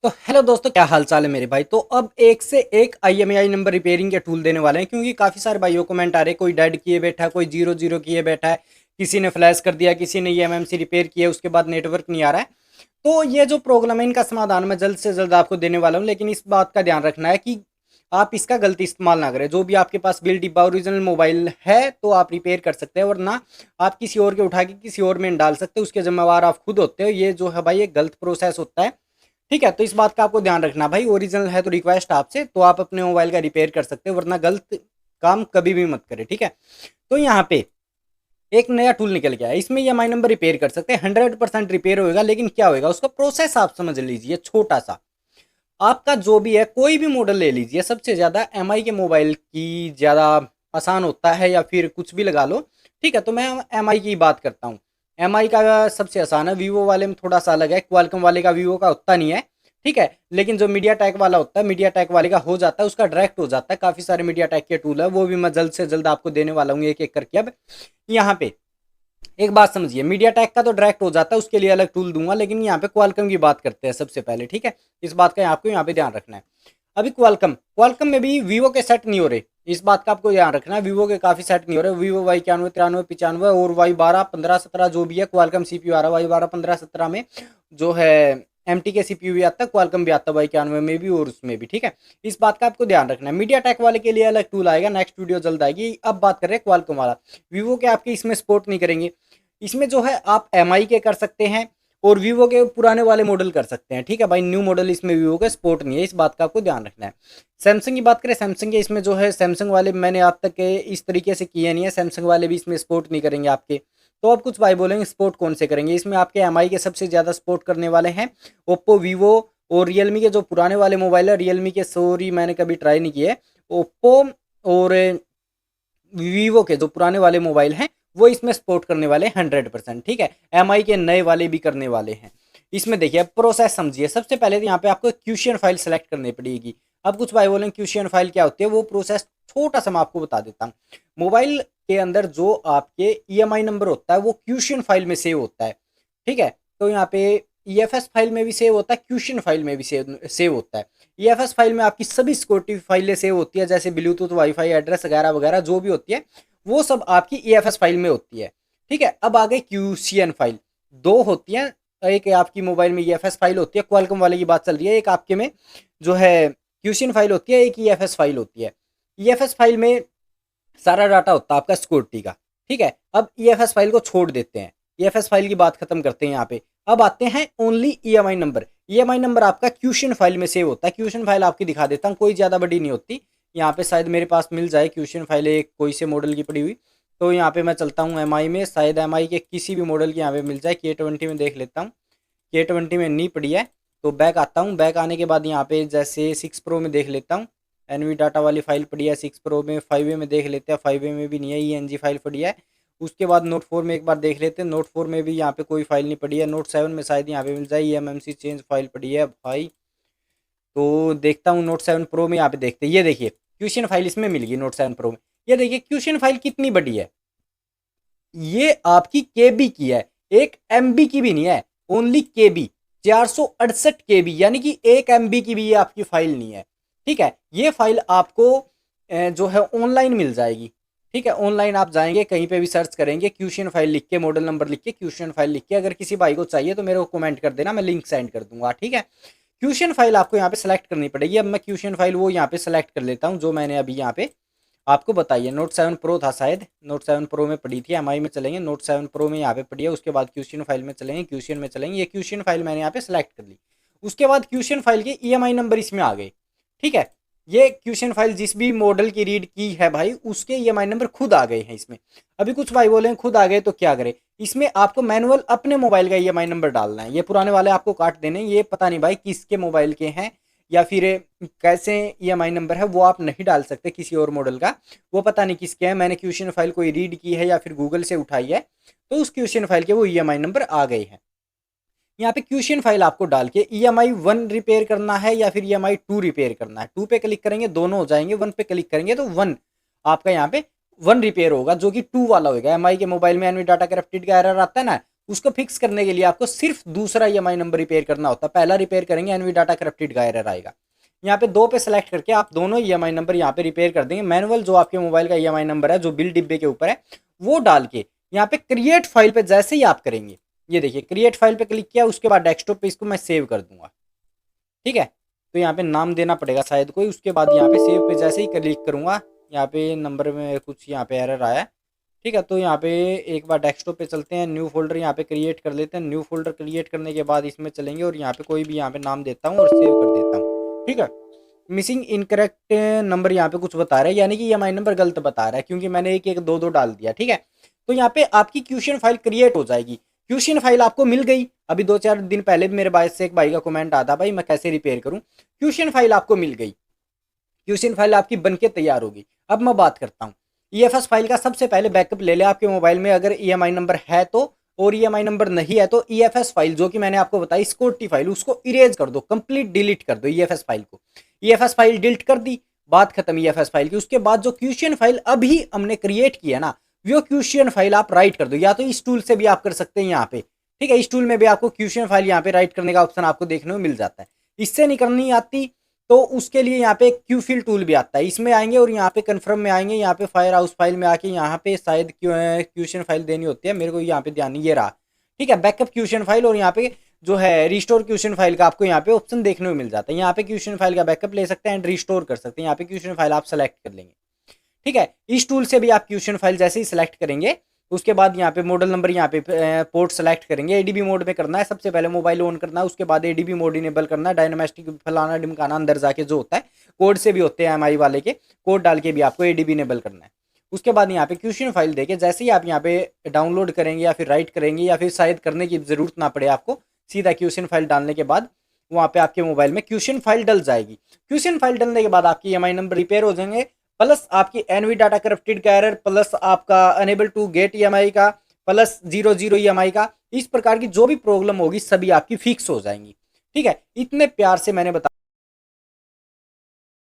तो हेलो दोस्तों, क्या हाल चाल है मेरे भाई। तो अब एक से एक IMEI नंबर रिपेयरिंग के टूल देने वाले हैं, क्योंकि काफ़ी सारे भाइयों कमेंट आ रहे हैं, कोई डेड किए बैठा है, कोई जीरो जीरो किए बैठा है, किसी ने फ्लैश कर दिया, किसी ने ये MMC रिपेयर किया, उसके बाद नेटवर्क नहीं आ रहा है। तो ये जो प्रॉब्लम है, इनका समाधान मैं जल्द से जल्द आपको देने वाला हूँ, लेकिन इस बात का ध्यान रखना है कि आप इसका गलती इस्तेमाल ना करें। जो भी आपके पास बिल डिब्बा ओरिजिनल मोबाइल है तो आप रिपेयर कर सकते हैं, वरना आप किसी और के उठा के किसी और में डाल सकते हो, उसके जिम्मेवार आप खुद होते हो। ये जो है भाई, ये गलत प्रोसेस होता है। ठीक है, तो इस बात का आपको ध्यान रखना भाई। ओरिजिनल है तो रिक्वेस्ट आपसे, तो आप अपने मोबाइल का रिपेयर कर सकते हो, वरना गलत काम कभी भी मत करें। ठीक है, तो यहाँ पे एक नया टूल निकल गया है, इसमें EMI नंबर रिपेयर कर सकते हैं। 100% रिपेयर होगा, लेकिन क्या होगा उसका प्रोसेस आप समझ लीजिए। छोटा सा आपका जो भी है, कोई भी मॉडल ले लीजिए, सबसे ज़्यादा MI के मोबाइल की ज़्यादा आसान होता है, या फिर कुछ भी लगा लो। ठीक है, तो मैं MI की बात करता हूँ। MI का सबसे आसान है। वीवो वाले में थोड़ा सा अलग है, क्वालकॉम वाले का वीवो का उतना नहीं है। ठीक है, लेकिन जो मीडिया टेक वाला होता है, मीडिया टेक वाले का हो जाता है, उसका डायरेक्ट हो जाता है। काफ़ी सारे मीडिया टेक के टूल है, वो भी मैं जल्द से जल्द आपको देने वाला हूँ एक एक करके। अब यहाँ पे एक बात समझिए, मीडिया टेक का तो डायरेक्ट हो जाता है, उसके लिए अलग टूल दूंगा, लेकिन यहाँ पे क्वालकॉम की बात करते हैं सबसे पहले। ठीक है, इस बात का आपको यहाँ पे ध्यान रखना है। अभी क्वालकॉम क्वालकॉम में भी वीवो के सेट नहीं हो रहे, इस बात का आपको ध्यान रखना है। वीवो के काफी सेट नहीं हो रहे। वीवो Y91 93 95 और Y12 15 17 जो भी है, क्वालकॉम CPU आ रहा है Y12 15 17 में, जो है MT के CPU भी आता है, क्वालकॉम भी आता है Y91 में भी और उसमें भी। ठीक है, इस बात का आपको ध्यान रखना है। मीडिया टेक वाले के लिए अलग टूल आएगा, नेक्स्ट वीडियो जल्द आएगी। अब बात कर रहे हैं क्वालकॉम वाला। वीवो के आपके इसमें सपोर्ट नहीं करेंगे। इसमें जो है आप MI के कर सकते हैं, और वीवो के पुराने वाले मॉडल कर सकते हैं। ठीक है भाई, न्यू मॉडल इसमें वीवो का सपोर्ट नहीं है, इस बात का आपको ध्यान रखना है। सैमसंग की बात करें, सैमसंग के इसमें जो है, सैमसंग वाले मैंने आज तक के इस तरीके से किए नहीं है, सैमसंग वाले भी इसमें सपोर्ट नहीं करेंगे आपके। तो अब कुछ भाई बोलेंगे सपोर्ट कौन से करेंगे, इसमें आपके MI के सबसे ज़्यादा सपोर्ट करने वाले हैं ओप्पो, वीवो और रियलमी के जो पुराने वाले मोबाइल है। रियलमी के सॉरी मैंने कभी ट्राई नहीं किए। ओप्पो और वीवो के जो पुराने वाले मोबाइल हैं, वो इसमें सपोर्ट करने वाले 100%। ठीक है, MI के नए वाले भी करने वाले हैं। इसमें देखिए, अब प्रोसेस समझिए। सबसे पहले तो यहाँ पे आपको क्यूशियन फाइल सेलेक्ट करनी पड़ेगी। अब कुछ भाई बोलेंगे क्यूशियन फाइल क्या होती है, वो प्रोसेस छोटा सा मैं आपको बता देता हूँ। मोबाइल के अंदर जो आपके EMI नंबर होता है, वो क्यूशियन फाइल में सेव होता है। ठीक है, तो यहाँ पे EFS फाइल में भी सेव होता है, क्यूशियन फाइल में भी सेव होता है। EFS फाइल में आपकी सभी सिक्योरिटी फाइलें सेव होती है, जैसे ब्लूटूथ, वाईफाई एड्रेस वगैरह वगैरह जो भी होती है, वो सब आपकी EFS फाइल में होती है। ठीक है, अब आ गई क्यूशियन फाइल। दो होती है, एक आपकी मोबाइल में EFS फाइल होती है, क्वालकॉम वाले की बात चल रही है, एक आपके में जो है क्यूशियन फाइल होती है, एक EFS फाइल होती है। EFS फाइल में सारा डाटा होता है आपका सिक्योरिटी का। ठीक है, अब EFS फाइल को छोड़ देते हैं, EFS फाइल की बात खत्म करते हैं यहाँ पे। अब आते हैं only EMI number. EMI number आपका क्यूशियन फाइल में सेव होता है। क्यूशियन फाइल आपकी दिखा देता हूँ, कोई ज़्यादा बड़ी नहीं होती। यहाँ पे शायद मेरे पास मिल जाए क्यूशियन फाइल, एक कोई से मॉडल की पड़ी हुई। तो यहाँ पे मैं चलता हूँ MI में, शायद MI के किसी भी मॉडल की यहाँ पे मिल जाए। K20 में देख लेता हूँ, K20 में नहीं पड़ी है। तो बैक आता हूँ, बैक आने के बाद यहाँ पे जैसे 6 प्रो में देख लेता हूँ। NV डाटा वाली फाइल पड़ी है 6 प्रो में। 5A में देख लेते हैं, 5A में भी नहीं है, ENG फाइल पड़ी है। उसके बाद नोट 4 में एक बार देख लेते हैं, नोट 4 में भी यहाँ पे कोई फाइल नहीं पड़ी है। नोट 7 में शायद यहाँ पे मिल जाए, MMC चेंज फाइल पड़ी है भाई। तो देखता हूँ नोट 7 प्रो में, यहाँ पे देखते हैं। ये देखिए क्यूशियन फाइल इसमें मिल गई नोट 7 प्रो में। ये देखिए क्यूशियन फाइल कितनी बड़ी है, ये आपकी KB की है, 1 MB की भी नहीं है, ओनली KB। 468 KB, यानी कि 1 MB की भी ये आपकी फाइल नहीं है। ठीक है, ये फाइल आपको जो है ऑनलाइन मिल जाएगी। ठीक है, ऑनलाइन आप जाएंगे, कहीं पे भी सर्च करेंगे, क्यूशियन फाइल लिख के, मॉडल नंबर लिख के, क्यूशियन फाइल लिख के, अगर किसी भाई को चाहिए तो मेरे को कमेंट कर देना, मैं लिंक सेंड कर दूंगा। ठीक है, क्यूशियन फाइल आपको यहाँ पे सेलेक्ट करनी पड़ेगी। अब मैं क्यूशियन फाइल वो यहाँ पे सेलेक्ट कर लेता हूँ, जो मैंने अभी यहाँ पे आपको बताइए। नोट 7 प्रो था शायद, नोट 7 प्रो में पड़ी थी। MI में चलेंगे, नोट 7 प्रो में यहाँ पे पड़ी है। उसके बाद क्यूशियन फाइल में चलेंगे, क्यूशियन में चलेंगे। ये क्यूशियन फाइल मैंने यहाँ पे सेलेक्ट कर ली। उसके बाद क्यूशियन फाइल के EMI नंबर इसमें आ गए। ठीक है, ये क्यूशियन फाइल जिस भी मॉडल की रीड की है भाई, उसके EMI नंबर खुद आ गए हैं इसमें। अभी कुछ भाई बोले खुद आ गए तो क्या करें, इसमें आपको मैनुअल अपने मोबाइल का EMI नंबर डालना है। ये पुराने वाले आपको काट देने, ये पता नहीं भाई किसके मोबाइल के हैं या फिर कैसे EMI नंबर है, वो आप नहीं डाल सकते किसी और मॉडल का, वो पता नहीं किसके है। मैंने क्यूशियन फाइल कोई रीड की है या फिर गूगल से उठाई है, तो उस क्यूशियन फाइल के वो EMI नंबर आ गए हैं। यहाँ पे क्यूशियन फाइल आपको डाल के EMI 1 रिपेयर करना है या फिर EMI 2 रिपेयर करना है। 2 पे क्लिक करेंगे दोनों हो जाएंगे, 1 पे क्लिक करेंगे तो 1 आपका यहाँ पे 1 रिपेयर होगा, जो कि 2 वाला होगा। MI के मोबाइल में एनवी डाटा करप्टेड का एरर आता है ना, उसको फिक्स करने के लिए आपको सिर्फ दूसरा ईएमआई नंबर रिपेयर करना होता है। पहला रिपेयर करेंगे एनवी डाटा करप्टेड का एरर आएगा। यहाँ पे 2 पे सेलेक्ट करके आप दोनों ईएमआई नंबर यहाँ पे रिपेयर कर देंगे। मैनुअल जो आपके मोबाइल का ईएमआई नंबर है जो बिल डिब्बे के ऊपर है वो डाल के यहाँ पे क्रिएट फाइल पे जैसे ही आप करेंगे, ये देखिए क्रिएट फाइल पे क्लिक किया, उसके बाद डेस्कटॉप पे इसको मैं सेव कर दूंगा। ठीक है, तो यहाँ पे नाम देना पड़ेगा शायद कोई। उसके बाद यहाँ पे सेव पे जैसे ही क्लिक करूँगा, यहाँ पे नंबर में कुछ यहाँ पे एरर आया। ठीक है, तो यहाँ पे एक बार डेस्कटॉप पे चलते हैं, न्यू फोल्डर यहाँ पे क्रिएट कर लेते हैं। न्यू फोल्डर क्रिएट करने के बाद इसमें चलेंगे और यहाँ पे कोई भी यहाँ पे नाम देता हूँ और सेव कर देता हूँ। ठीक है, मिसिंग इनकरेक्ट नंबर यहाँ पे कुछ बता रहा है, यानी कि ईएमआई नंबर गलत बता रहा है क्योंकि मैंने एक एक दो दो डाल दिया। ठीक है, तो यहाँ पे आपकी क्वेश्चन फाइल क्रिएट हो जाएगी। क्वेश्चन फाइल आपको मिल गई। अभी 2-4 दिन पहले भी मेरे भाई से एक भाई का कमेंट आता, भाई मैं कैसे रिपेयर करूँ। क्वेश्चन फाइल आपको मिल गई, क्वेश्चन फाइल आपकी बनके तैयार होगी। अब मैं बात करता हूँ ईएफएस फाइल का। सबसे पहले बैकअप ले ले आपके मोबाइल में, अगर ईएमआई नंबर है तो, और ईएमआई नंबर नहीं है तो ईएफएस फाइल जो कि मैंने आपको बताई स्कॉटी फाइल, उसको इरेज कर दो, कंप्लीट डिलीट कर दो ईएफएस फाइल को। ईएफएस फाइल डिलीट कर दी, बात खत्म ईएफएस फाइल की। उसके बाद जो क्वेश्चन फाइल अभी हमने क्रिएट किया ना, वो क्वेश्चन फाइल आप राइट कर दो, या तो इस टूल से भी आप कर सकते हैं यहाँ पे। ठीक है, इस टूल में भी आपको क्वेश्चन फाइल यहाँ पे राइट करने का ऑप्शन आपको देखने को मिल जाता है। इससे नहीं करनी आती तो उसके लिए यहाँ पे क्यू फिल टूल भी आता है, इसमें आएंगे और यहाँ पे कन्फर्म में आएंगे, यहाँ पे फायर हाउस फाइल में आके यहाँ पे शायद क्वेश्चन फाइल देनी होती है, मेरे को यहाँ पे ध्यान नहीं, ये रहा। ठीक है, बैकअप क्वेश्चन फाइल, और यहाँ पे जो है रिस्टोर क्वेश्चन फाइल का आपको यहाँ पे ऑप्शन देखने को मिल जाता है। यहाँ पे क्वेश्चन फाइल का बैकअप ले सकते हैं एंड रिस्टोर कर सकते हैं, यहाँ पे क्वेश्चन फाइल आप सेलेक्ट कर लेंगे। ठीक है, इस टूल से भी आप क्वेश्चन फाइल जैसे ही सिलेक्ट करेंगे, उसके बाद यहाँ पे मॉडल नंबर, यहाँ पे पोर्ट सेलेक्ट करेंगे। एडीबी मोड में करना है, सबसे पहले मोबाइल ऑन करना है, उसके बाद एडीबी मोड इनेबल करना है। डायनामिक फलाना डिमकाना अंदर जाके जो होता है, कोड से भी होते हैं एमआई वाले के, कोड डाल के भी आपको एडीबी इनेबल करना है। उसके बाद यहाँ पे क्वेश्चन फाइल देके जैसे ही आप यहाँ पे डाउनलोड करेंगे या फिर राइट करेंगे, या फिर शायद करने की जरूरत ना पड़े आपको, सीधा क्वेश्चन फाइल डालने के बाद वहाँ पे आपके मोबाइल में क्वेश्चन फाइल डल जाएगी। क्वेश्चन फाइल डलने के बाद आपकी ईएमआई नंबर रिपेयर हो जाएंगे, प्लस आपकी एनवी डाटा करप्टेड का एरर, प्लस आपका अनेबल टू गेट ईएमआई का, प्लस 00 ईएमआई का, इस प्रकार की जो भी प्रॉब्लम होगी सभी आपकी फिक्स हो जाएंगी। ठीक है, इतने प्यार से मैंने बताया।